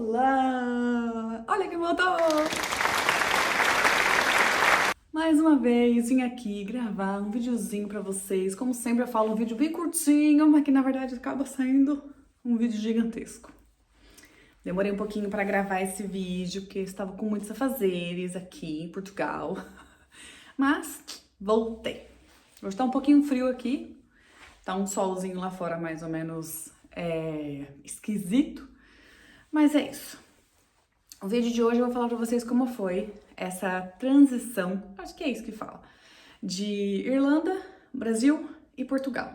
Olá! Olha quem voltou! Mais uma vez vim aqui gravar um videozinho pra vocês. Como sempre eu falo, um vídeo bem curtinho, mas que na verdade acaba saindo um vídeo gigantesco. Demorei um pouquinho pra gravar esse vídeo, porque eu estava com muitos afazeres aqui em Portugal. Mas voltei. Hoje tá um pouquinho frio aqui. Tá um solzinho lá fora mais ou menos esquisito. Mas é isso. O vídeo de hoje eu vou falar pra vocês como foi essa transição, acho que é isso que fala, de Irlanda, Brasil e Portugal,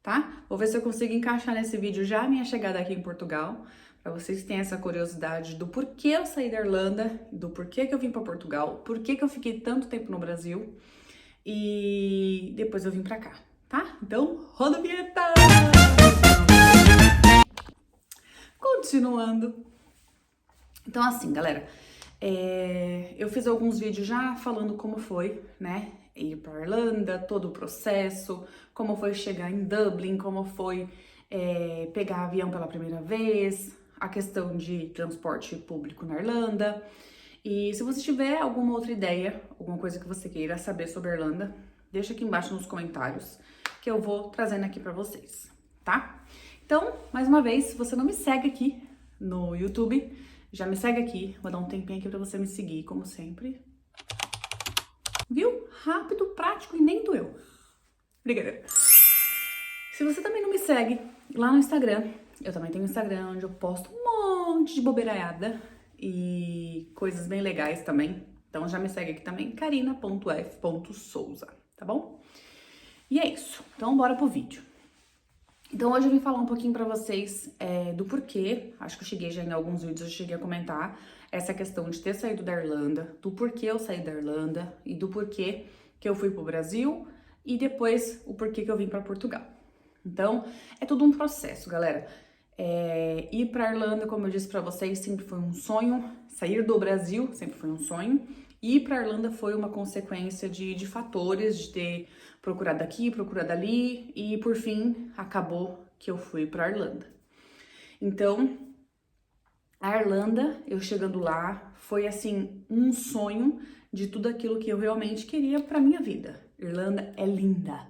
tá? Vou ver se eu consigo encaixar nesse vídeo já a minha chegada aqui em Portugal, pra vocês terem essa curiosidade do porquê eu saí da Irlanda, do porquê que eu vim pra Portugal, porquê que eu fiquei tanto tempo no Brasil e depois eu vim pra cá, tá? Então, roda a vinheta! Continuando. Então, assim, galera, eu fiz alguns vídeos já falando como foi, né, ir pra Irlanda, todo o processo, como foi chegar em Dublin, como foi pegar avião pela primeira vez, a questão de transporte público na Irlanda. E se você tiver alguma outra ideia, alguma coisa que você queira saber sobre a Irlanda, deixa aqui embaixo nos comentários que eu vou trazendo aqui pra vocês, tá? Então, mais uma vez, se você não me segue aqui no YouTube, já me segue aqui, vou dar um tempinho aqui pra você me seguir, como sempre. Viu? Rápido, prático e nem doeu. Brincadeira. Se você também não me segue, lá no Instagram, eu também tenho um Instagram onde eu posto um monte de bobeiraiada e coisas bem legais também. Então já me segue aqui também, carina.f.souza, tá bom? E é isso, então bora pro vídeo. Então hoje eu vim falar um pouquinho pra vocês do porquê, acho que eu cheguei já em alguns vídeos, eu cheguei a comentar essa questão de ter saído da Irlanda, do porquê eu saí da Irlanda e do porquê que eu fui pro Brasil e depois o porquê que eu vim pra Portugal. Então é tudo um processo, galera. Ir pra Irlanda, como eu disse pra vocês, sempre foi um sonho, sair do Brasil sempre foi um sonho. Ir pra Irlanda foi uma consequência de fatores, de ter procurado aqui, procurado ali, e por fim, acabou que eu fui pra Irlanda. Então, a Irlanda, eu chegando lá, foi assim, um sonho de tudo aquilo que eu realmente queria pra minha vida. Irlanda é linda,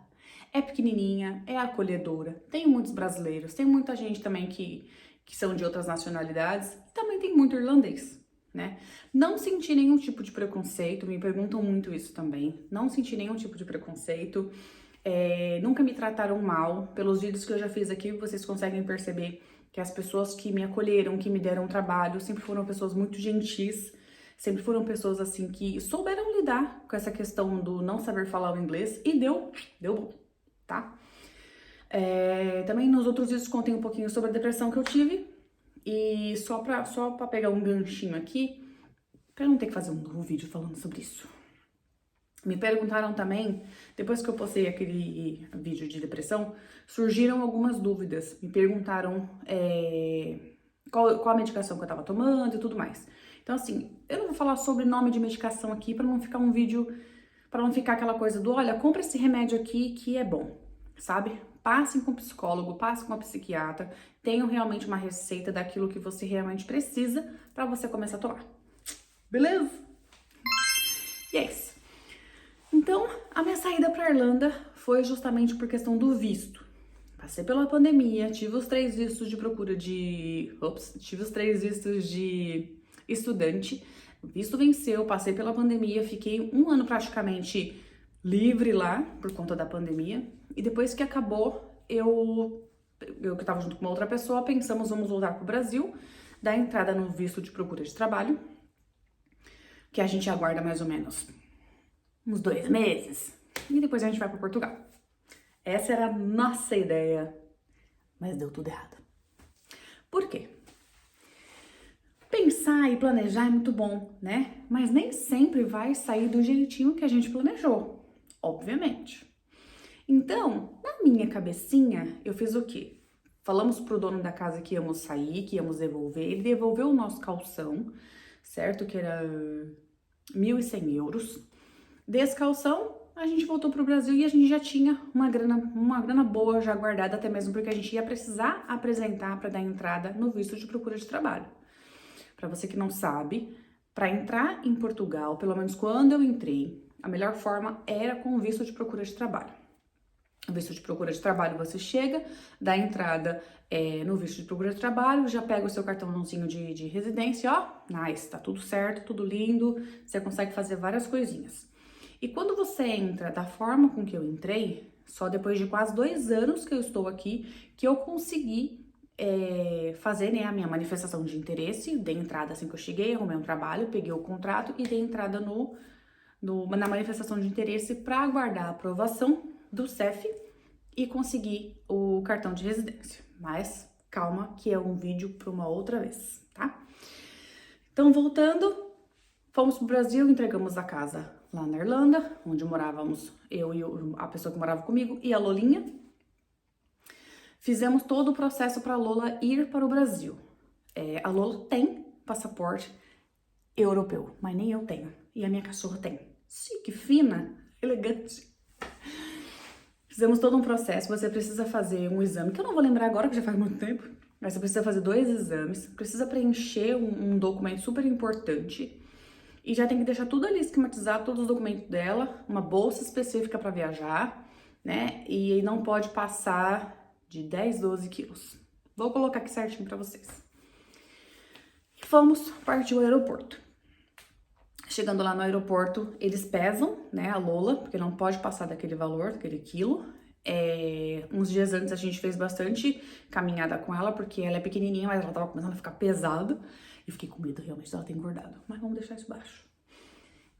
é pequenininha, é acolhedora, tem muitos brasileiros, tem muita gente também que são de outras nacionalidades, e também tem muito irlandês. Né? Não senti nenhum tipo de preconceito, me perguntam muito isso também, não senti nenhum tipo de preconceito, nunca me trataram mal. Pelos vídeos que eu já fiz aqui, vocês conseguem perceber que as pessoas que me acolheram, que me deram trabalho, sempre foram pessoas muito gentis, sempre foram pessoas assim que souberam lidar com essa questão do não saber falar o inglês e deu bom, tá? Também nos outros vídeos contei um pouquinho sobre a depressão que eu tive. E só pra pegar um ganchinho aqui, pra não ter que fazer um novo vídeo falando sobre isso. Me perguntaram também, depois que eu postei aquele vídeo de depressão, surgiram algumas dúvidas. Me perguntaram qual a medicação que eu tava tomando e tudo mais. Então assim, eu não vou falar sobre nome de medicação aqui pra não ficar um vídeo, pra não ficar aquela coisa do, olha, compra esse remédio aqui que é bom, sabe? Passem com um psicólogo, passem com uma psiquiatra, tenham realmente uma receita daquilo que você realmente precisa para você começar a tomar. Beleza? E é isso. Então, a minha saída para Irlanda foi justamente por questão do visto. Passei pela pandemia, tive os 3 vistos de procura de... tive os 3 vistos de estudante. O visto venceu, passei pela pandemia, fiquei 1 ano praticamente livre lá, por conta da pandemia. E depois que acabou, eu que estava junto com uma outra pessoa, pensamos, vamos voltar pro Brasil, dar entrada no visto de procura de trabalho, que a gente aguarda mais ou menos uns 2 meses, e depois a gente vai para Portugal. Essa era a nossa ideia, mas deu tudo errado. Por quê? Pensar e planejar é muito bom, né? Mas nem sempre vai sair do jeitinho que a gente planejou, obviamente. Então, na minha cabecinha, eu fiz o quê? Falamos pro dono da casa que íamos sair, que íamos devolver. Ele devolveu o nosso calção, certo? Que era 1.100 euros. Desse calção, a gente voltou pro Brasil e a gente já tinha uma grana boa já guardada, até mesmo porque a gente ia precisar apresentar para dar entrada no visto de procura de trabalho. Para você que não sabe, para entrar em Portugal, pelo menos quando eu entrei, a melhor forma era com visto de procura de trabalho. O visto de procura de trabalho, você chega, dá entrada no visto de procura de trabalho, já pega o seu cartãozinho de residência, ó, nice, tá tudo certo, tudo lindo, você consegue fazer várias coisinhas. E quando você entra da forma com que eu entrei, só depois de quase 2 anos que eu estou aqui, que eu consegui fazer, né, a minha manifestação de interesse, dei entrada assim que eu cheguei, arrumei um trabalho, peguei o contrato e dei entrada na manifestação de interesse para aguardar a aprovação do CEF e conseguir o cartão de residência. Mas calma, que é um vídeo para uma outra vez, tá? Então, voltando, fomos pro Brasil, entregamos a casa lá na Irlanda, onde morávamos eu e a pessoa que morava comigo e a Lolinha. Fizemos todo o processo para a Lola ir para o Brasil. A Lola tem passaporte europeu, mas nem eu tenho. E a minha cachorra tem. Chique, fina, elegante. Fizemos todo um processo, você precisa fazer um exame, que eu não vou lembrar agora, que já faz muito tempo, mas você precisa fazer 2 exames, precisa preencher um documento super importante e já tem que deixar tudo ali esquematizado, todos os documentos dela, uma bolsa específica para viajar, né? E não pode passar de 10, 12 quilos. Vou colocar aqui certinho para vocês. Fomos partir ao aeroporto. Chegando lá no aeroporto, eles pesam, né, a Lola, porque não pode passar daquele valor, daquele quilo. Uns dias antes a gente fez bastante caminhada com ela, porque ela é pequenininha, mas ela tava começando a ficar pesada. E fiquei com medo realmente dela ter engordado, mas vamos deixar isso baixo.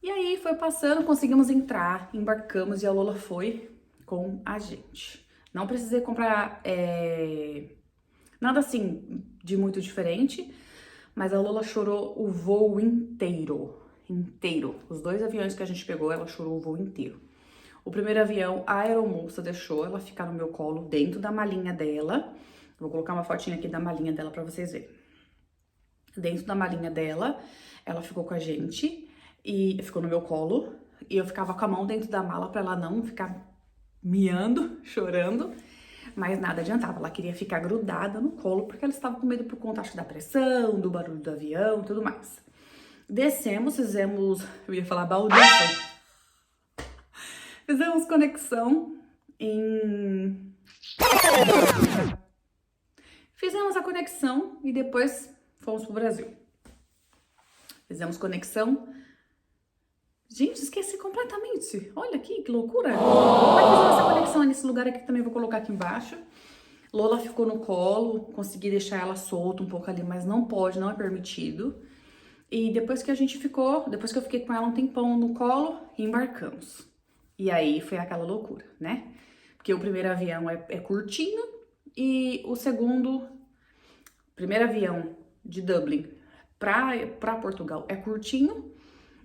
E aí foi passando, conseguimos entrar, embarcamos e a Lola foi com a gente. Não precisei comprar nada assim de muito diferente, mas a Lola chorou o voo inteiro. Os 2 aviões que a gente pegou, ela chorou o voo inteiro. O primeiro avião, a aeromoça deixou ela ficar no meu colo, dentro da malinha dela. Vou colocar uma fotinha aqui da malinha dela pra vocês verem. Dentro da malinha dela, ela ficou com a gente e ficou no meu colo. E eu ficava com a mão dentro da mala pra ela não ficar miando, chorando. Mas nada adiantava, ela queria ficar grudada no colo, porque ela estava com medo por conta, acho, da pressão, do barulho do avião e tudo mais. Descemos, fizemos, eu ia falar baldeação, fizemos conexão fizemos a conexão e depois fomos pro Brasil. Fizemos conexão. Gente, esqueci completamente. Olha aqui, que loucura. Mas fizemos essa conexão nesse lugar aqui, que também vou colocar aqui embaixo. Lola ficou no colo, consegui deixar ela solta um pouco ali, mas não pode, não é permitido. E depois que eu fiquei com ela um tempão no colo, embarcamos. E aí foi aquela loucura, né? Porque o primeiro avião é curtinho e o primeiro avião de Dublin para Portugal é curtinho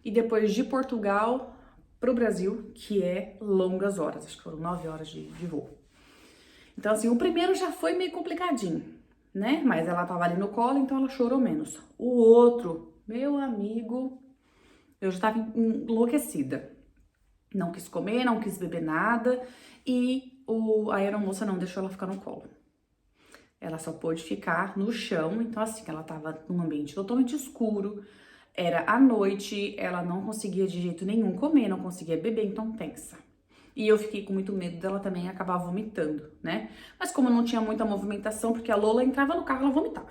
e depois de Portugal para o Brasil, que é longas horas, acho que foram 9 horas de voo. Então assim, o primeiro já foi meio complicadinho, né? Mas ela tava ali no colo, então ela chorou menos. O outro, meu amigo, eu já tava enlouquecida. Não quis comer, não quis beber nada e a aeromoça não deixou ela ficar no colo. Ela só pôde ficar no chão, então assim, ela tava num ambiente totalmente escuro, era à noite, ela não conseguia de jeito nenhum comer, não conseguia beber, então pensa. E eu fiquei com muito medo dela também acabar vomitando, né? Mas como não tinha muita movimentação, porque a Lola entrava no carro, ela vomitava.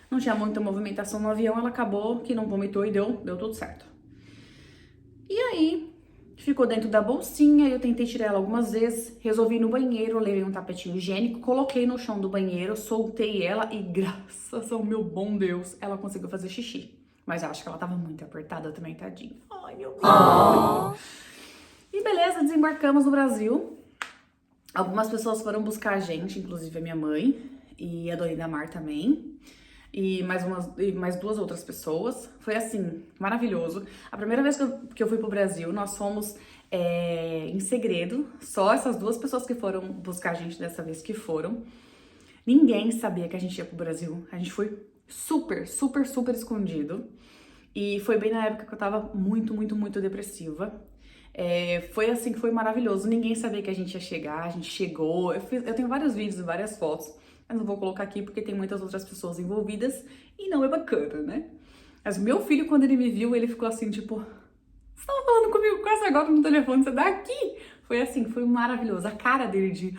Não tinha muita movimentação no avião, ela acabou que não vomitou e deu tudo certo. E aí, ficou dentro da bolsinha, eu tentei tirar ela algumas vezes, resolvi ir no banheiro, levei um tapetinho higiênico, coloquei no chão do banheiro, soltei ela e graças ao meu bom Deus, ela conseguiu fazer xixi. Mas eu acho que ela tava muito apertada também, tadinha. Ai, meu Deus. E beleza, desembarcamos no Brasil. Algumas pessoas foram buscar a gente, inclusive a minha mãe e a Dona Idamar também. E mais 2 outras pessoas. Foi assim, maravilhoso. A primeira vez que eu fui pro Brasil, nós fomos em segredo. Só essas 2 pessoas que foram buscar a gente dessa vez que foram. Ninguém sabia que a gente ia pro Brasil. A gente foi super, super, super escondido. E foi bem na época que eu tava muito, muito, muito depressiva. Foi assim que foi maravilhoso. Ninguém sabia que a gente ia chegar, a gente chegou. Eu tenho vários vídeos e várias fotos Mas não vou colocar aqui porque tem muitas outras pessoas envolvidas e não é bacana, né? Mas meu filho, quando ele me viu, ele ficou assim, tipo... Você tava falando comigo com essa agora no telefone, você daqui? Foi assim, foi maravilhoso. A cara dele de...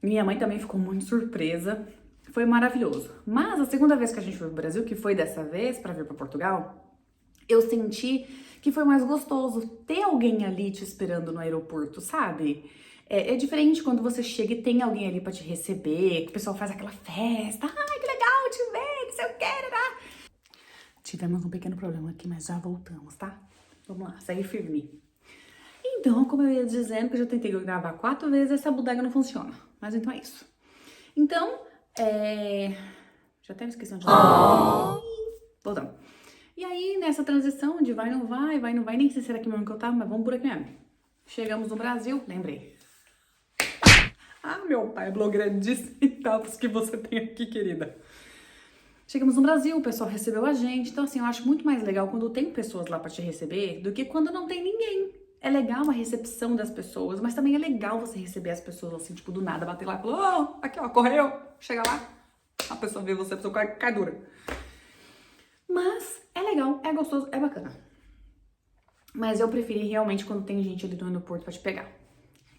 Minha mãe também ficou muito surpresa. Foi maravilhoso. Mas a segunda vez que a gente foi pro Brasil, que foi dessa vez pra vir pra Portugal, eu senti que foi mais gostoso ter alguém ali te esperando no aeroporto, sabe? É diferente quando você chega e tem alguém ali pra te receber, que o pessoal faz aquela festa. Ai, que legal te ver, não sei o que, né? Tivemos um pequeno problema aqui, mas já voltamos, tá? Vamos lá, segue firme. Então, como eu ia dizendo, que eu já tentei gravar 4 vezes, essa bodega não funciona. Mas então é isso. Então, já até me esqueci onde eu tava. Voltando. E aí, nessa transição de vai, não vai, nem sei se era aqui mesmo que eu tava, mas vamos por aqui mesmo. Chegamos no Brasil, lembrei. Ah, meu pai, é blogueira de centavos que você tem aqui, querida. Chegamos no Brasil, o pessoal recebeu a gente. Então, assim, eu acho muito mais legal quando tem pessoas lá pra te receber do que quando não tem ninguém. É legal a recepção das pessoas, mas também é legal você receber as pessoas assim, tipo, do nada, bater lá e falar, oh, aqui ó, correu, chega lá. A pessoa vê você, a pessoa cai dura. Mas é legal, é gostoso, é bacana. Mas eu preferi realmente quando tem gente ali no aeroporto pra te pegar.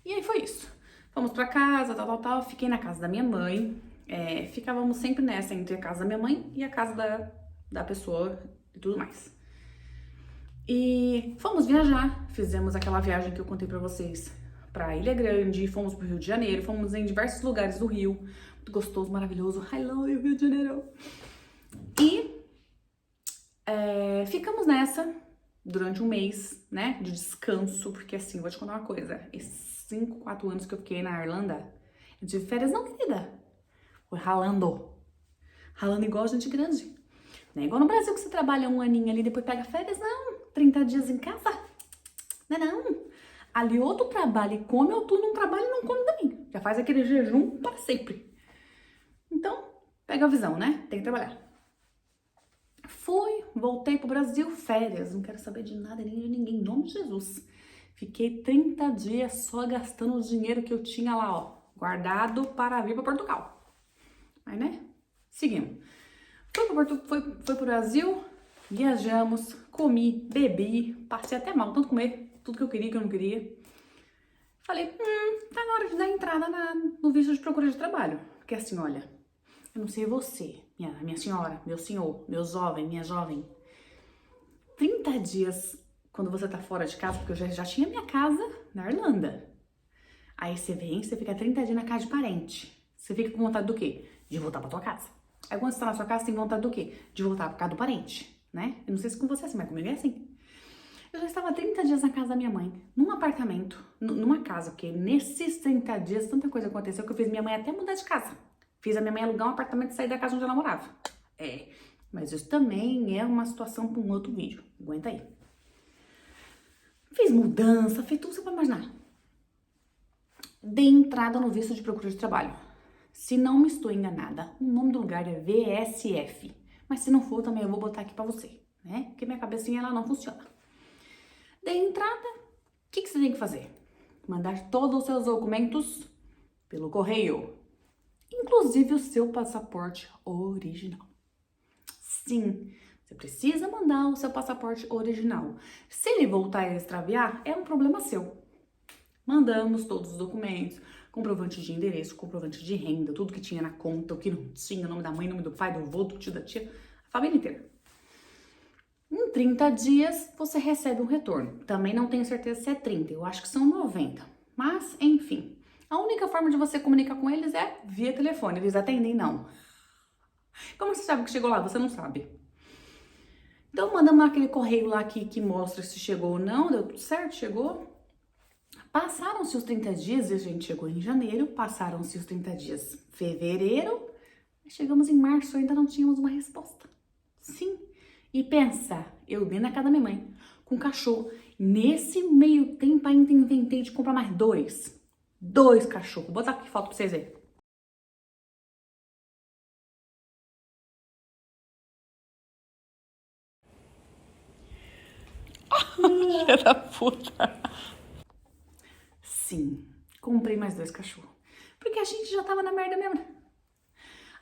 E aí foi isso. Fomos pra casa, tal. Fiquei na casa da minha mãe. Ficávamos sempre nessa, entre a casa da minha mãe e a casa da pessoa e tudo mais. E fomos viajar. Fizemos aquela viagem que eu contei pra vocês pra Ilha Grande. Fomos pro Rio de Janeiro. Fomos em diversos lugares do Rio. Muito gostoso, maravilhoso. I love you, Rio de Janeiro. E ficamos nessa durante um mês, né, de descanso, porque assim, vou te contar uma coisa, esses 5, 4 anos que eu fiquei na Irlanda, eu tive férias não, querida, foi ralando igual gente grande, não é igual no Brasil que você trabalha um aninho ali, depois pega férias, não, 30 dias em casa, não, ali ou tu trabalha e come, ou tu não trabalha e não come também, já faz aquele jejum para sempre, então, pega a visão, né, tem que trabalhar. Voltei pro Brasil, férias, não quero saber de nada nem de ninguém, em nome de Jesus. Fiquei 30 dias só gastando o dinheiro que eu tinha lá, ó, guardado para vir para Portugal. Mas, né, seguimos. Foi pro Brasil, viajamos, comi, bebi, passei até mal, tanto comer, tudo que eu queria, que eu não queria. Falei, tá na hora de dar entrada no visto de procura de trabalho. Porque assim, olha, eu não sei você, minha senhora, meu senhor, meu jovem, minha jovem. 30 dias quando você tá fora de casa, porque eu já tinha minha casa na Irlanda. Aí você vem, você fica 30 dias na casa de parente. Você fica com vontade do quê? De voltar pra tua casa. Aí quando você tá na sua casa, você tem vontade do quê? De voltar pra casa do parente, né? Eu não sei se com você é assim, mas comigo é assim. Eu já estava 30 dias na casa da minha mãe, num apartamento, numa casa, porque nesses 30 dias tanta coisa aconteceu que eu fiz minha mãe até mudar de casa. Fiz a minha mãe alugar um apartamento e sair da casa onde ela morava. Mas isso também é uma situação para um outro vídeo. Aguenta aí. Fiz mudança, fiz tudo que você pode imaginar. Dei entrada no visto de procura de trabalho. Se não me estou enganada, o nome do lugar é VSF. Mas se não for, também eu vou botar aqui para você, né? Porque minha cabecinha, ela não funciona. Dei entrada, o que você tem que fazer? Mandar todos os seus documentos pelo correio. Inclusive o seu passaporte original. Sim, você precisa mandar o seu passaporte original. Se ele voltar a extraviar, é um problema seu. Mandamos todos os documentos, comprovante de endereço, comprovante de renda, tudo que tinha na conta, o que não tinha, nome da mãe, nome do pai, do avô, do tio, da tia, a família inteira. Em 30 dias, você recebe um retorno. Também não tenho certeza se é 30, eu acho que são 90. Mas, enfim, a única forma de você comunicar com eles é via telefone. Eles atendem? Não. Como você sabe que chegou lá? Você não sabe. Então, mandamos aquele correio lá que mostra se chegou ou não. Deu tudo certo, chegou. Passaram-se os 30 dias, a gente chegou em janeiro. Passaram-se os 30 dias fevereiro. Chegamos em março, ainda não tínhamos uma resposta. Sim. E pensa, eu dentro da casa da minha mãe, com cachorro. Nesse meio tempo ainda inventei de comprar mais 2. 2 cachorros. Vou botar aqui foto pra vocês verem. Filha da puta. Sim, comprei mais 2 cachorros. Porque a gente já tava na merda mesmo.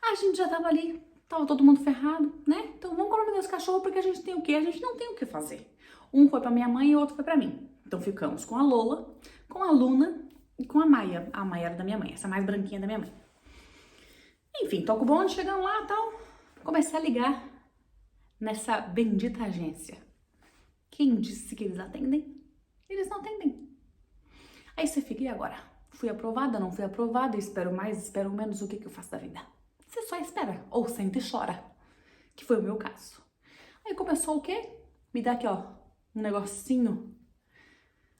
A gente já tava ali, tava todo mundo ferrado, né? Então vamos comprar esse cachorro porque a gente tem o quê? A gente não tem o que fazer. Um foi pra minha mãe e o outro foi pra mim. Então ficamos com a Lola, com a Luna e com a Maia. A Maia era da minha mãe, essa mais branquinha da minha mãe. Enfim, toca o bonde, chegamos lá e tal. Comecei a ligar nessa bendita agência. Quem disse que eles atendem? Eles não atendem. Aí você fica, e agora? Fui aprovada, não fui aprovada, espero mais, espero menos, o que eu faço da vida? Você só espera, ou sente e chora, que foi o meu caso. Aí começou o quê? Me dá aqui, ó, um negocinho.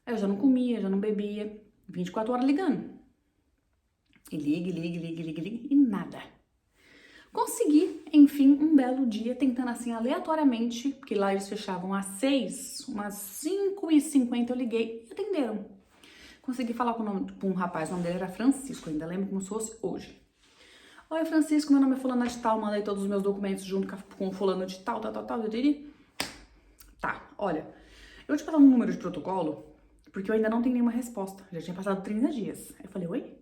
Aí eu já não comia, já não bebia, 24 horas ligando. E ligue, e nada. Consegui, enfim, um belo dia, tentando assim aleatoriamente, porque lá eles fechavam às 6, umas 5h50 eu liguei e atenderam. Consegui falar com um rapaz, o nome dele era Francisco, ainda lembro como se fosse hoje. Oi, Francisco, meu nome é fulano de tal, mandei todos os meus documentos junto com o fulano de tal, Tá, olha, eu vou te passar um número de protocolo, porque eu ainda não tenho nenhuma resposta. Já tinha passado 30 dias. Eu falei, oi?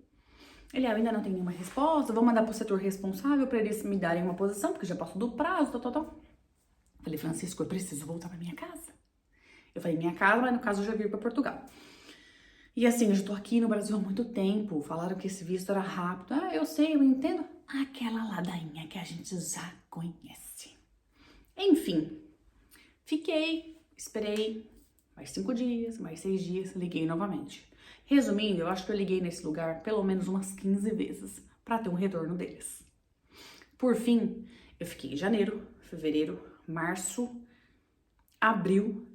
Ele, eu ainda não tenho nenhuma resposta, vou mandar pro setor responsável pra eles me darem uma posição, porque já passou do prazo, Falei, Francisco, eu preciso voltar pra minha casa. Eu falei, minha casa, mas no caso eu já vim pra Portugal. E assim, eu já tô aqui no Brasil há muito tempo, falaram que esse visto era rápido. Ah, eu sei, eu entendo. Aquela ladainha que a gente já conhece. Enfim, fiquei, esperei mais 5 dias, mais 6 dias, liguei novamente. Resumindo, eu acho que eu liguei nesse lugar pelo menos umas 15 vezes pra ter um retorno deles. Por fim, eu fiquei em janeiro, fevereiro, março, abril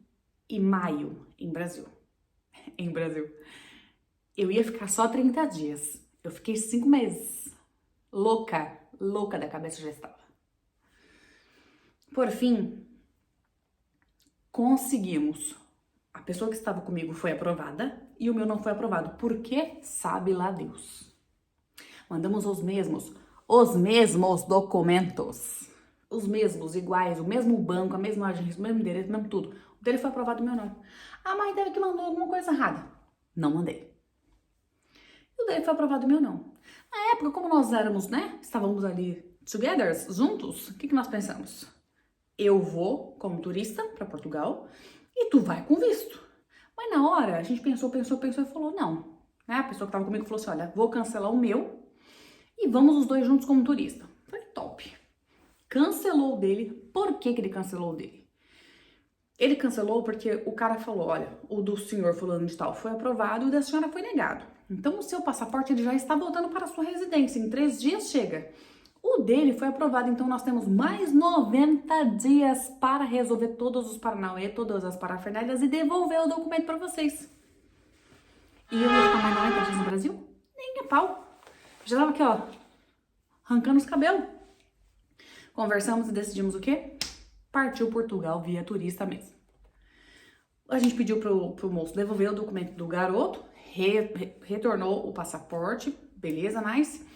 e maio em Brasil. Eu ia ficar só 30 dias. Eu fiquei 5 meses. Louca da cabeça já estava. Por fim, conseguimos. A pessoa que estava comigo foi aprovada e o meu não foi aprovado. Por quê? Sabe lá Deus. Mandamos os mesmos documentos. Os mesmos, iguais, o mesmo banco, a mesma agência, o mesmo endereço, o mesmo tudo. O dele foi aprovado, o meu não. Ah, mas deve que mandou alguma coisa errada. Não mandei. E o dele foi aprovado, o meu não. Na época, como nós éramos, né? Estávamos ali together, juntos, o que nós pensamos? Eu vou como turista para Portugal e tu vai com visto. Mas na hora, a gente pensou e falou, não. Né? A pessoa que estava comigo falou assim, olha, vou cancelar o meu e vamos os dois juntos como turista. Falei, top. Cancelou o dele. Por que ele cancelou o dele? Ele cancelou porque o cara falou, olha, o do senhor fulano de tal foi aprovado e o da senhora foi negado. Então, o seu passaporte ele já está voltando para a sua residência. Em 3 dias chega. O dele foi aprovado, então nós temos mais 90 dias para resolver todos os paranauê, todas as parafernálias e devolver o documento para vocês. E eu ia ficar mais 90 dias no Brasil? Nem a pau. Já tava aqui, ó, arrancando os cabelos. Conversamos e decidimos o quê? Partiu Portugal via turista mesmo. A gente pediu pro moço devolver o documento do garoto, retornou o passaporte, beleza, nice.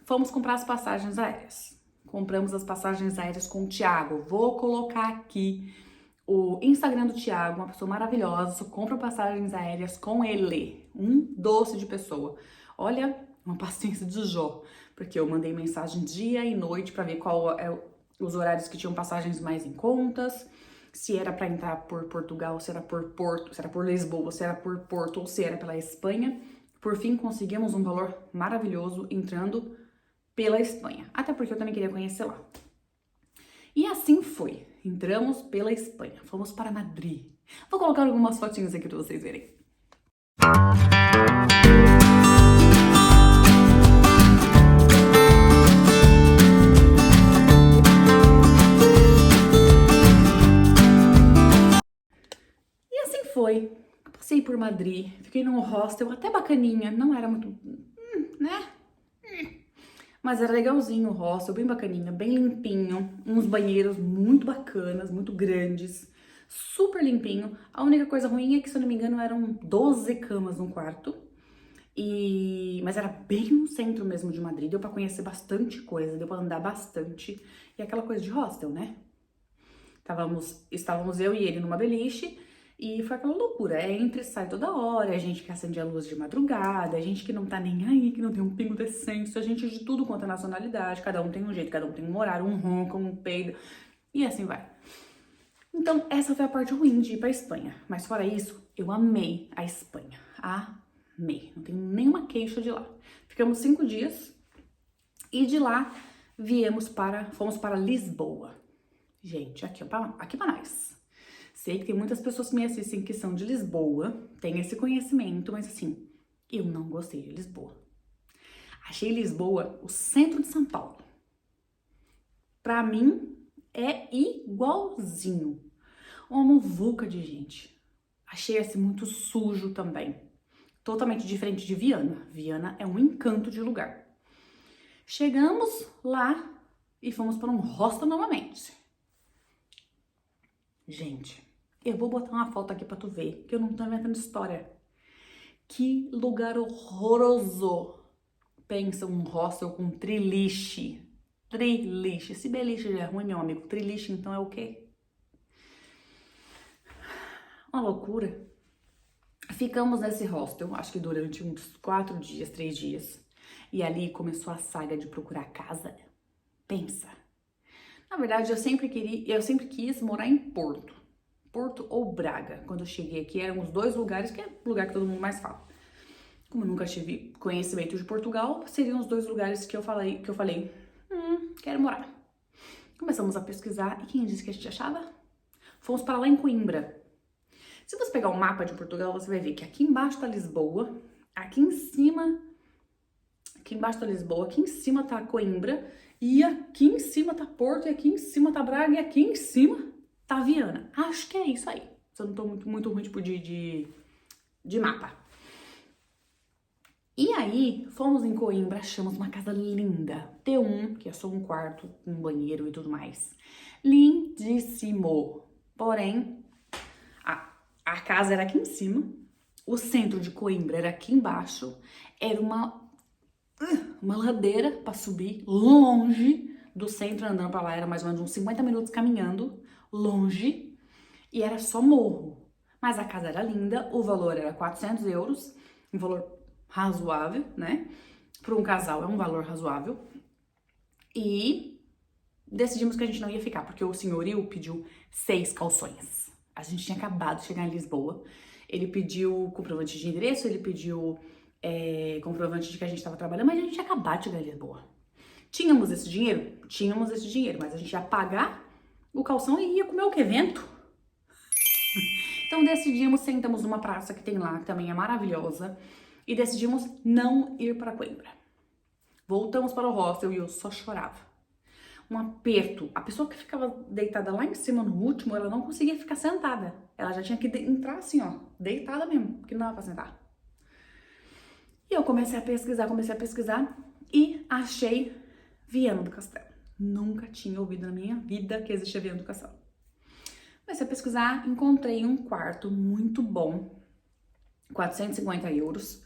Fomos comprar as passagens aéreas. Compramos as passagens aéreas com o Thiago. Vou colocar aqui o Instagram do Thiago, uma pessoa maravilhosa. Só compra passagens aéreas com ele. Um doce de pessoa. Olha, uma paciência de Jó. Porque eu mandei mensagem dia e noite para ver qual é os horários que tinham passagens mais em contas. Se era para entrar por Portugal, se era por Porto, se era por Lisboa, se era por Porto ou se era pela Espanha. Por fim, conseguimos um valor maravilhoso entrando pela Espanha. Até porque eu também queria conhecer lá. E assim foi. Entramos pela Espanha. Fomos para Madrid. Vou colocar algumas fotinhas aqui para vocês verem. Foi, passei por Madrid, fiquei num hostel até bacaninha, não era muito, né? Mas era legalzinho o hostel, bem bacaninha, bem limpinho, uns banheiros muito bacanas, muito grandes, super limpinho. A única coisa ruim é que, se eu não me engano, eram 12 camas no quarto, mas era bem no centro mesmo de Madrid, deu pra conhecer bastante coisa, deu pra andar bastante, e aquela coisa de hostel, né? Estávamos eu e ele numa beliche, E foi aquela loucura, entra e sai toda hora, a gente que acende a luz de madrugada, a gente que não tá nem aí, que não tem um pingo decente, a gente de tudo quanto é nacionalidade, cada um tem um jeito, cada um tem um horário, um ronco, um peido, e assim vai. Então, essa foi a parte ruim de ir pra Espanha. Mas fora isso, eu amei a Espanha. Amei. Não tenho nenhuma queixa de lá. Ficamos 5 dias e de lá fomos para Lisboa. Gente, aqui pra nós. Sei que tem muitas pessoas que me assistem que são de Lisboa, tem esse conhecimento, mas assim, eu não gostei de Lisboa. Achei Lisboa o centro de São Paulo. Pra mim, é igualzinho. Uma muvuca de gente. Achei assim muito sujo também. Totalmente diferente de Viana. Viana é um encanto de lugar. Chegamos lá e fomos para um hostel novamente. Gente, eu vou botar uma foto aqui pra tu ver, que eu não tô inventando história. Que lugar horroroso. Pensa um hostel com triliche. Triliche. Se beliche já é ruim, meu amigo, triliche então é o quê? Uma loucura. Ficamos nesse hostel, acho que durante uns 4 dias, 3 dias. E ali começou a saga de procurar casa. Pensa. Na verdade, eu sempre quis morar em Porto. Porto ou Braga. Quando eu cheguei aqui, eram os 2 lugares, que é o lugar que todo mundo mais fala. Como eu nunca tive conhecimento de Portugal, seriam os 2 lugares que eu falei, quero morar. Começamos a pesquisar e quem disse que a gente achava? Fomos para lá em Coimbra. Se você pegar o mapa de Portugal, você vai ver que aqui embaixo tá Lisboa, aqui embaixo tá Lisboa, aqui em cima tá Coimbra, e aqui em cima tá Porto, e aqui em cima tá Braga, e aqui em cima tá Viana. Acho que é isso aí. Se eu não tô muito ruim, tipo, de mapa. E aí, fomos em Coimbra, achamos uma casa linda. T1, que é só um quarto, um banheiro e tudo mais. Lindíssimo. Porém, a casa era aqui em cima, o centro de Coimbra era aqui embaixo, era uma ladeira para subir longe do centro, andando para lá, era mais ou menos uns 50 minutos caminhando, longe, e era só morro. Mas a casa era linda, o valor era 400 euros, um valor razoável, né? Para um casal é um valor razoável. E decidimos que a gente não ia ficar, porque o senhorio pediu 6 calções. A gente tinha acabado de chegar em Lisboa. Ele pediu comprovante de endereço, ele pediu comprovante de que a gente estava trabalhando, mas a gente tinha acabado de chegar em Lisboa. Tínhamos esse dinheiro? Tínhamos esse dinheiro, mas a gente ia pagar o calção e ia comer o que? Vento? Então decidimos, sentamos numa praça que tem lá, que também é maravilhosa, e decidimos não ir para Coimbra. Voltamos para o hostel e eu só chorava. Um aperto. A pessoa que ficava deitada lá em cima no último, ela não conseguia ficar sentada. Ela já tinha que entrar assim, ó, deitada mesmo, porque não dava pra sentar. E eu comecei a pesquisar e achei Viana do Castelo. Nunca tinha ouvido na minha vida que existia Viana do Castelo. Comecei a pesquisar, encontrei um quarto muito bom, 450 euros,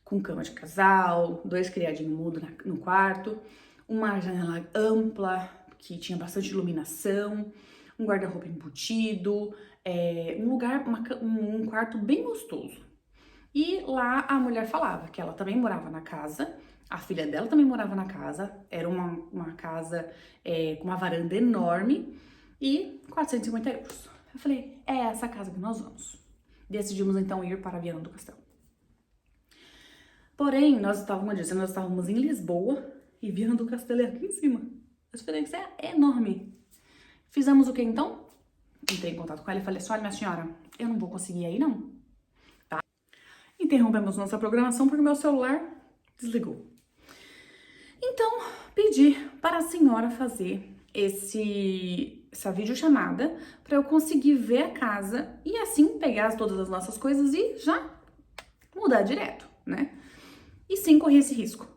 com cama de casal, 2 criadinhos mudos no quarto, uma janela ampla, que tinha bastante iluminação, um guarda-roupa embutido, um quarto bem gostoso. E lá a mulher falava que ela também morava na casa, a filha dela também morava na casa, era uma casa com uma varanda enorme e 450 euros. Eu falei, é essa casa que nós vamos. Decidimos então ir para Viana do Castelo. Porém, nós estávamos em Lisboa e Viana do Castelo é aqui em cima. A diferença é enorme. Fizemos o que então? Entrei em contato com ela e falei assim, olha minha senhora, eu não vou conseguir aí não. Tá? Interrompemos nossa programação porque meu celular desligou. Então, pedi para a senhora fazer essa videochamada para eu conseguir ver a casa e assim pegar todas as nossas coisas e já mudar direto, né? E sim correr esse risco.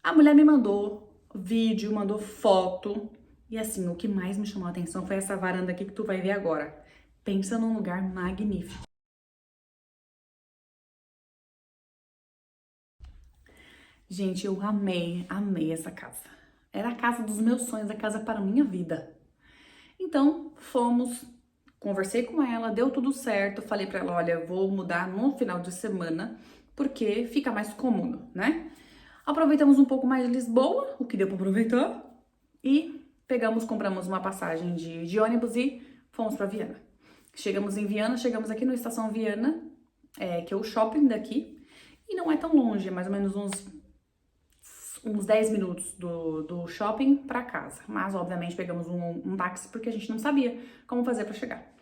A mulher me mandou vídeo, mandou foto e assim, o que mais me chamou a atenção foi essa varanda aqui que tu vai ver agora. Pensa num lugar magnífico. Gente, eu amei essa casa. Era a casa dos meus sonhos, a casa para a minha vida. Então, fomos Conversei com ela, deu tudo certo, falei pra ela, olha, vou mudar no final de semana, porque fica mais cômodo, né? Aproveitamos um pouco mais de Lisboa, o que deu pra aproveitar, e compramos uma passagem de ônibus e fomos pra Viana. Chegamos em Viana, chegamos aqui na Estação Viana, que é o shopping daqui, e não é tão longe, é mais ou menos uns 10 minutos do shopping pra casa. Mas, obviamente, pegamos um táxi porque a gente não sabia como fazer pra chegar.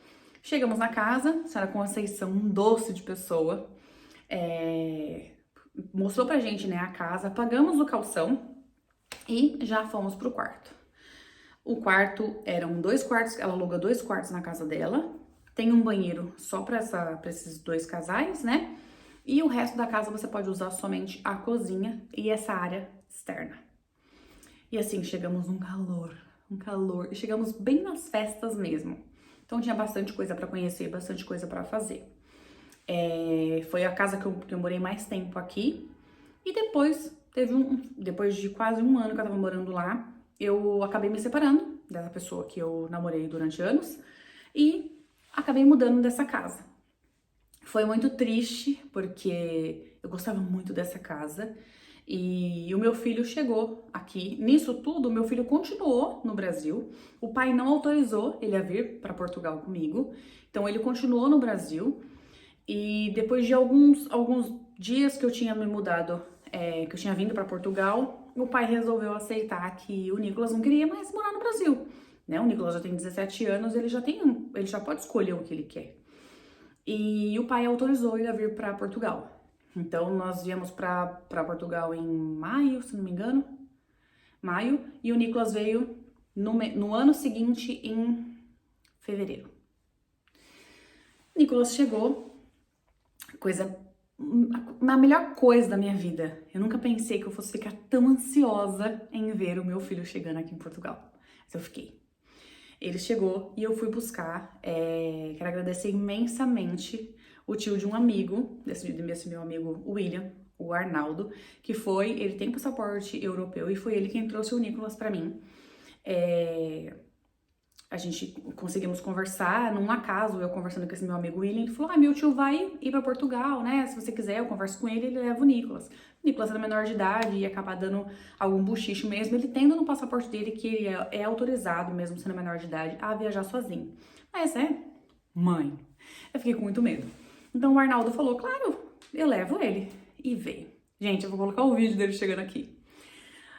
Chegamos na casa, a senhora Conceição, um doce de pessoa, mostrou pra gente, né, a casa, pagamos o calção e já fomos pro quarto. O quarto eram 2 quartos, ela aluga 2 quartos na casa dela, tem um banheiro só pra esses 2 casais, né? E o resto da casa você pode usar somente a cozinha e essa área externa. E assim, chegamos um calor, e chegamos bem nas festas mesmo. Então tinha bastante coisa pra conhecer, bastante coisa pra fazer. Foi a casa que eu morei mais tempo aqui. E depois, depois de quase um ano que eu tava morando lá, eu acabei me separando dessa pessoa que eu namorei durante anos e acabei mudando dessa casa. Foi muito triste, porque eu gostava muito dessa casa e o meu filho chegou aqui. Nisso tudo, o meu filho continuou no Brasil. O pai não autorizou ele a vir para Portugal comigo, então ele continuou no Brasil. E depois de alguns dias que eu tinha me mudado, que eu tinha vindo para Portugal, o pai resolveu aceitar que o Nicolas não queria mais morar no Brasil, né? O Nicolas já tem 17 anos, ele já pode escolher o que ele quer. E o pai autorizou ele a vir para Portugal. Então nós viemos para Portugal em maio, se não me engano, e o Nicolas veio no ano seguinte, em fevereiro. Nicolas chegou, a melhor coisa da minha vida. Eu nunca pensei que eu fosse ficar tão ansiosa em ver o meu filho chegando aqui em Portugal. Mas eu fiquei. Ele chegou e eu fui buscar. Quero agradecer imensamente o tio de um amigo, desse meu amigo William, o Arnaldo, ele tem passaporte europeu e foi ele quem trouxe o Nicolas pra mim. A gente conseguimos conversar, num acaso, eu conversando com esse meu amigo William, ele falou, meu tio vai ir pra Portugal, né, se você quiser, eu converso com ele leva o Nicolas. O Nicolas era menor de idade, ia acabar dando algum buchicho mesmo, ele tendo no passaporte dele que ele é autorizado, mesmo sendo menor de idade, a viajar sozinho. Mas mãe, eu fiquei com muito medo. Então o Arnaldo falou, claro, eu levo ele, e veio. Gente, eu vou colocar o vídeo dele chegando aqui.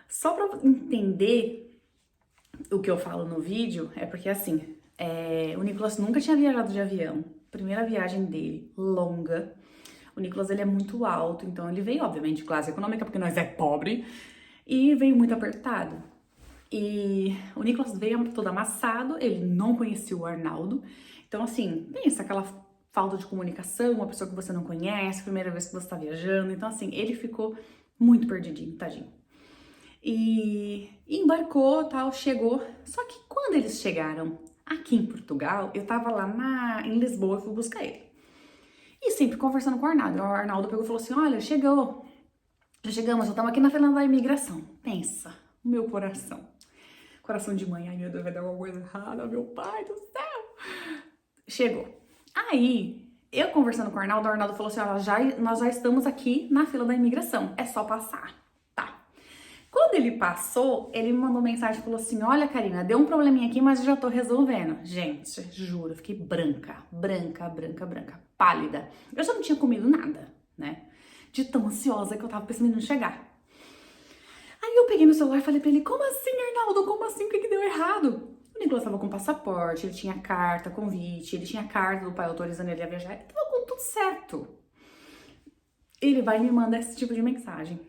Só pra entender o que eu falo no vídeo, é porque assim, o Nicolas nunca tinha viajado de avião, primeira viagem dele, longa. O Nicolas, ele é muito alto, então ele veio, obviamente, de classe econômica, porque nós é pobre, e veio muito apertado. E o Nicolas veio todo amassado, ele não conhecia o Arnaldo, então assim, pensa aquela falta de comunicação, uma pessoa que você não conhece, primeira vez que você tá viajando, então assim, ele ficou muito perdidinho, tadinho. E embarcou, tal, chegou. Só que quando eles chegaram aqui em Portugal, eu tava lá em Lisboa e fui buscar ele. E sempre conversando com o Arnaldo. O Arnaldo pegou e falou assim, olha, já chegamos, já estamos aqui na fila da imigração. Pensa, o meu coração. Coração de mãe, ai meu Deus, vai dar alguma coisa errada, meu pai do céu. Chegou. Aí, eu conversando com o Arnaldo falou assim, olha, nós já estamos aqui na fila da imigração, é só passar. Quando ele passou, ele me mandou mensagem e falou assim, olha, Karina, deu um probleminha aqui, mas eu já tô resolvendo. Gente, juro, eu fiquei branca, pálida. Eu já não tinha comido nada, né? De tão ansiosa que eu tava pensando em chegar. Aí eu peguei meu celular e falei pra ele, como assim, Arnaldo? Como assim? O que deu errado? O Nicolas tava com passaporte, ele tinha carta, convite, ele tinha carta do pai autorizando ele a viajar. Ele tava com tudo certo. Ele vai e me manda esse tipo de mensagem.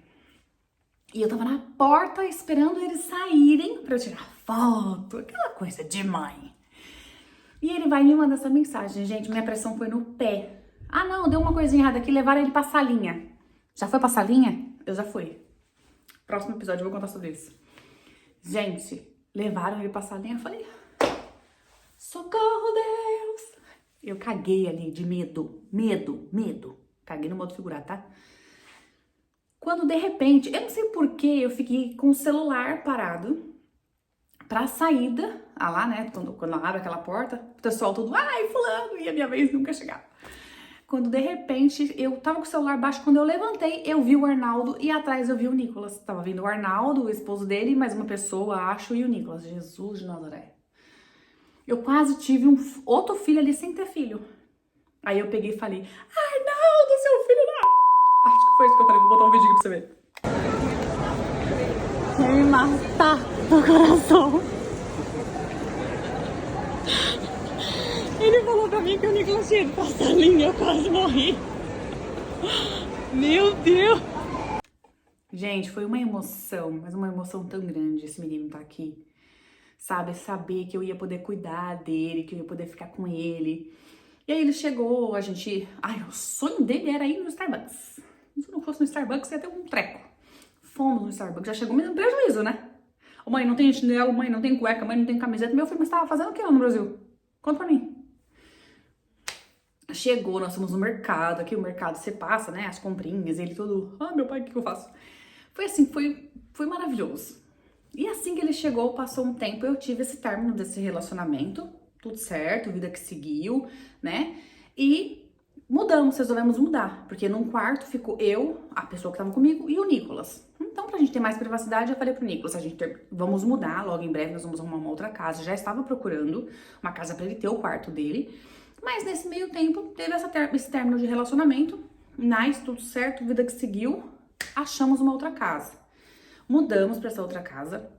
E eu tava na porta esperando eles saírem pra eu tirar foto, aquela coisa de mãe. E ele vai e me manda essa mensagem. Gente, minha pressão foi no pé. Ah, não, deu uma coisinha errada aqui, levaram ele pra salinha. Já foi pra salinha? Eu já fui. Próximo episódio eu vou contar sobre isso. Gente, levaram ele pra salinha, eu falei, socorro, Deus! Eu caguei ali de medo. Caguei no modo figurado, tá? Quando de repente, eu não sei por que eu fiquei com o celular parado, pra saída, lá, né, quando abre aquela porta, o pessoal todo, ai, fulano, e a minha vez nunca chegava. Quando de repente eu tava com o celular baixo, quando eu levantei, eu vi o Arnaldo e atrás eu vi o Nicolas. Tava vindo o Arnaldo, o esposo dele, mais uma pessoa, acho, e o Nicolas. Jesus de Nazaré. Eu quase tive outro filho ali sem ter filho. Aí eu peguei e falei, Arnaldo, seu filho da... Acho que foi isso que eu falei, vou botar um vídeo aqui pra você ver. Quer me matar no coração. Ele falou pra mim que o Nicolas tinha ido passar a linha, eu quase morri. Meu Deus! Gente, foi uma emoção, mas uma emoção tão grande esse menino tá aqui. Sabe, saber que eu ia poder cuidar dele, que eu ia poder ficar com ele. E aí ele chegou, a gente... Ai, o sonho dele era ir no Starbucks. Se não fosse no Starbucks, ia ter um treco. Fomos no Starbucks, já chegou me dando prejuízo, né? Ô, mãe, não tem chinelo, mãe, não tem cueca, mãe, não tem camiseta. Meu filho, mas tava fazendo o que lá no Brasil? Conta pra mim. Chegou, nós fomos no mercado, aqui o mercado você passa, né, as comprinhas, ele todo, meu pai, o que eu faço? Foi assim, foi maravilhoso. E assim que ele chegou, passou um tempo, eu tive esse término desse relacionamento, tudo certo, vida que seguiu, né, e resolvemos mudar, porque num quarto ficou eu, a pessoa que tava comigo e o Nicolas. Então, pra gente ter mais privacidade, eu falei pro Nicolas, vamos mudar, logo em breve nós vamos arrumar uma outra casa, já estava procurando uma casa pra ele ter o quarto dele. Mas nesse meio tempo, teve esse término de relacionamento, nice, tudo certo, vida que seguiu, achamos uma outra casa. Mudamos para essa outra casa,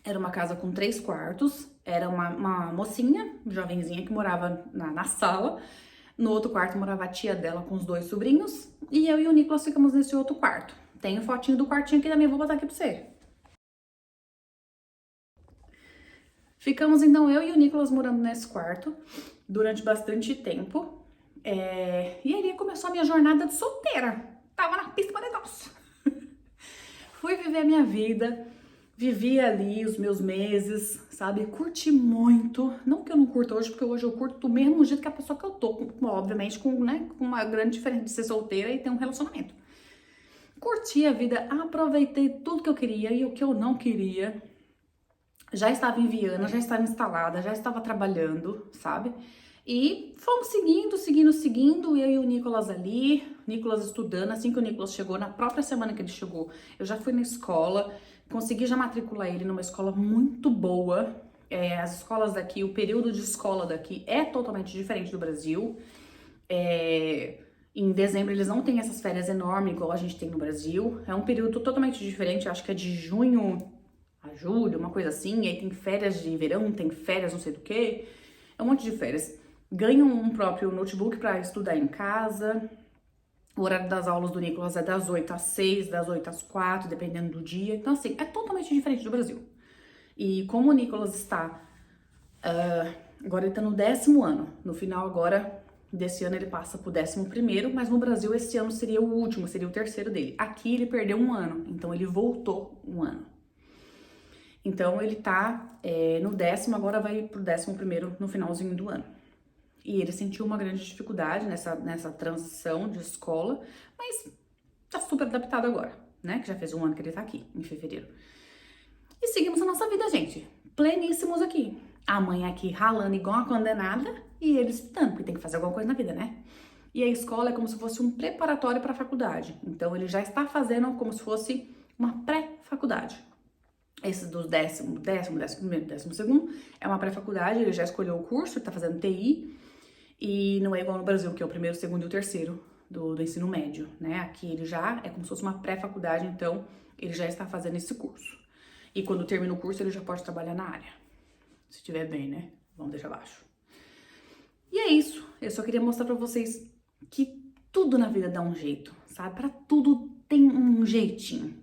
era uma casa com 3 quartos, era uma mocinha, jovenzinha, que morava na sala, no outro quarto morava a tia dela com os 2 sobrinhos, e eu e o Nicolas ficamos nesse outro quarto. Tem fotinho do quartinho aqui também, vou botar aqui pra você. Ficamos então eu e o Nicolas morando nesse quarto durante bastante tempo. E aí começou a minha jornada de solteira. Tava na pista para negócio. Fui viver a minha vida, vivi ali os meus meses, sabe? Curti muito. Não que eu não curto hoje, porque hoje eu curto do mesmo jeito que a pessoa que eu tô. Obviamente com uma grande diferença de ser solteira e ter um relacionamento. Curti a vida, aproveitei tudo que eu queria e o que eu não queria. Já estava em Viana, já estava instalada, já estava trabalhando, sabe? E fomos seguindo, eu e o Nicolas ali, Nicolas estudando. Assim que o Nicolas chegou, na própria semana que ele chegou, eu já fui na escola, consegui já matricular ele numa escola muito boa. As escolas daqui, o período de escola daqui é totalmente diferente do Brasil. Em dezembro eles não têm essas férias enormes igual a gente tem no Brasil. É um período totalmente diferente, acho que é de junho a julho, uma coisa assim, e aí tem férias de verão, tem férias não sei do que, é um monte de férias. Ganham um próprio notebook para estudar em casa. O horário das aulas do Nicolas é das 8 às 6, das 8 às 4, dependendo do dia. Então, assim, é totalmente diferente do Brasil. E como o Nicolas está, agora ele tá no 10º ano, no final agora desse ano ele passa pro 11º, mas no Brasil esse ano seria o último, seria o 3º dele. Aqui ele perdeu um ano, então ele voltou um ano. Então ele tá no 10º, agora vai pro 11º no finalzinho do ano. E ele sentiu uma grande dificuldade nessa transição de escola, mas tá super adaptado agora, né? Que já fez um ano que ele tá aqui, em fevereiro. E seguimos a nossa vida, gente. Pleníssimos aqui. A mãe aqui ralando igual uma condenada e ele estudando, porque tem que fazer alguma coisa na vida, né? E a escola é como se fosse um preparatório para a faculdade. Então ele já está fazendo como se fosse uma pré-faculdade. Esse do 10º, 12º é uma pré-faculdade, ele já escolheu o curso, ele tá fazendo TI. E não é igual no Brasil, que é o 1º, 2º e o 3º do ensino médio, né? Aqui ele já é como se fosse uma pré-faculdade, então ele já está fazendo esse curso. E quando termina o curso, ele já pode trabalhar na área. Se estiver bem, né? Vamos deixar abaixo. E é isso. Eu só queria mostrar pra vocês que tudo na vida dá um jeito, sabe? Pra tudo tem um jeitinho.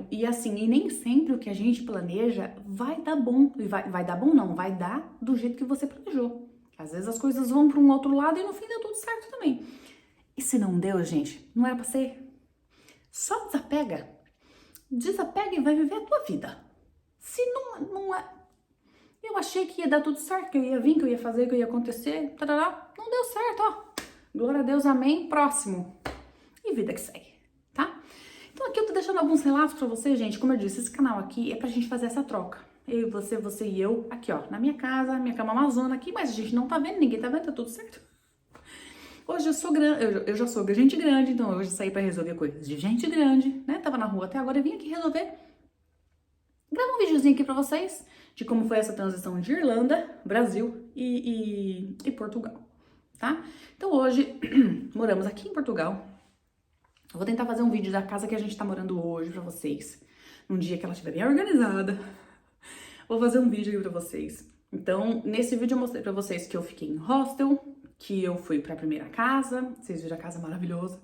E assim, e nem sempre o que a gente planeja vai dar bom. E vai dar bom não, vai dar do jeito que você planejou. Às vezes as coisas vão para um outro lado e no fim deu tudo certo também. E se não deu, gente, não era pra ser. Só desapega. Desapega e vai viver a tua vida. Se não é... Eu achei que ia dar tudo certo, que eu ia vir, que eu ia fazer, que eu ia acontecer. Tarará. Não deu certo, ó. Glória a Deus, amém. Próximo. E vida que segue, tá? Então aqui eu tô deixando alguns relatos pra vocês, gente. Como eu disse, esse canal aqui é pra gente fazer essa troca. Eu, você e eu, aqui ó, na minha casa, minha cama amazona aqui, mas a gente não tá vendo, ninguém tá vendo, tá tudo certo. Hoje eu sou grande, eu já sou gente grande, então hoje eu saí pra resolver coisas de gente grande, né? Tava na rua até agora e vim aqui resolver. Grava um videozinho aqui pra vocês de como foi essa transição de Irlanda, Brasil e Portugal, tá? Então hoje moramos aqui em Portugal. Eu vou tentar fazer um vídeo da casa que a gente tá morando hoje pra vocês, num dia que ela estiver bem organizada. Vou fazer um vídeo aqui pra vocês. Então, nesse vídeo eu mostrei pra vocês que eu fiquei em hostel, que eu fui pra primeira casa, vocês viram a casa maravilhosa.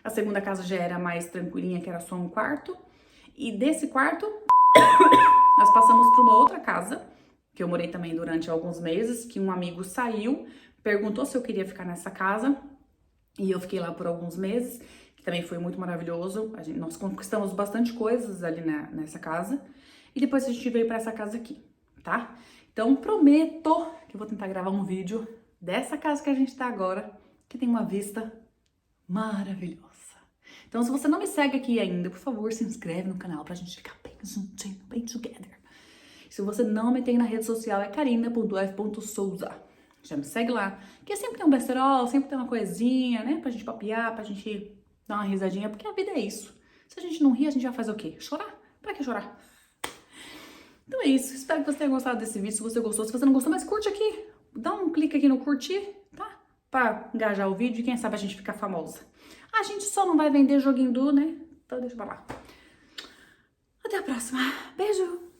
A segunda casa já era mais tranquilinha, que era só um quarto. E desse quarto, nós passamos pra uma outra casa, que eu morei também durante alguns meses, que um amigo saiu, perguntou se eu queria ficar nessa casa, e eu fiquei lá por alguns meses, que também foi muito maravilhoso. Nós conquistamos bastante coisas ali nessa casa. E depois a gente veio pra essa casa aqui, tá? Então, prometo que eu vou tentar gravar um vídeo dessa casa que a gente tá agora, que tem uma vista maravilhosa. Então, se você não me segue aqui ainda, por favor, se inscreve no canal pra gente ficar bem juntinho, bem together. Se você não me tem na rede social, é karina.f.souza. Já me segue lá, que sempre tem um besterol, sempre tem uma coisinha, né? Pra gente papiar, pra gente dar uma risadinha, porque a vida é isso. Se a gente não rir, a gente vai fazer o quê? Chorar? Pra que chorar? Então é isso, espero que você tenha gostado desse vídeo. Se você gostou, se você não gostou, mas curte aqui. Dá um clique aqui no curtir, tá? Pra engajar o vídeo e quem sabe a gente ficar famosa. A gente só não vai vender joguinho do, né? Então deixa pra lá. Até a próxima. Beijo!